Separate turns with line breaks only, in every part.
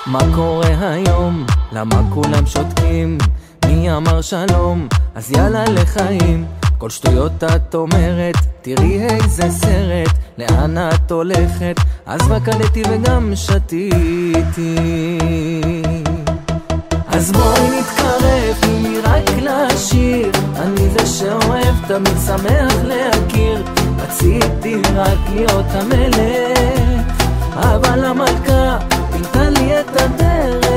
מה קורה היום? למה כולם שותקים? מי אמר שלום? אז יאללה לחיים. כל שטויות את אומרת, תראי איזה סרט, לאן את הולכת? אז רק עליתי וגם שתיתי. אז בואי נתקרב, תני לי רק לשיר, אני זה שאוהב, תמיד שמח להכיר. רציתי רק להיות המלך, אבל המלכה פינתה לי את הדרך.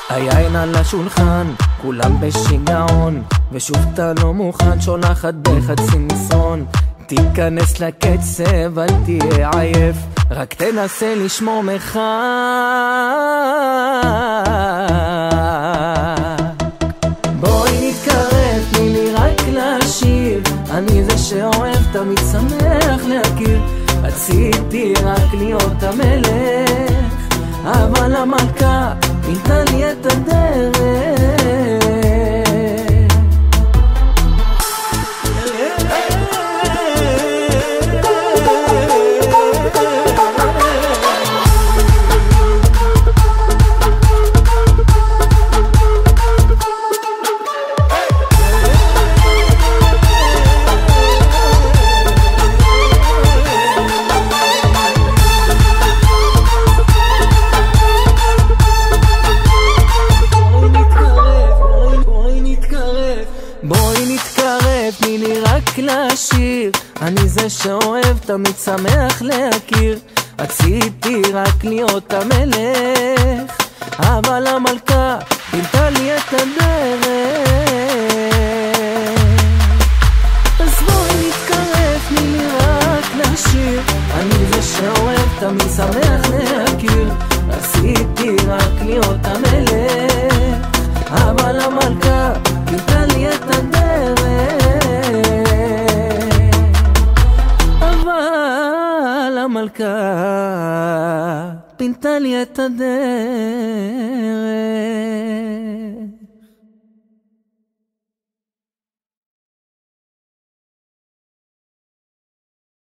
היין על השולחן, כולם בשיגעון, ושוב אתה לא מוכן, שולחת בחצי מסרון. תיכנס לקצב, אל תהיה עייף, רק תנסה לשמור מרחק. בואי נתקרב, תני לי רק לשיר, אני זה שאוהב, תמיד שמח להכיר. רציתי רק להיות המלך, אבל המלכה פינתה לי את הדרך. בואי נתקרב, תני לי רק לשיר, אני זה שאוהב, תמיד שמח להכיר. רציתי רק להיות המלך, אבל המלכה פינתה לי את הדרך. אז בואי נתקרב, תני לי רק לשיר, אני זה שאוהב, תמיד שמח להכיר. רציתי רק להיות המלך, אבל המלכה פינתה לי את הדרך. אבל המלכה פינתה לי את הדרך.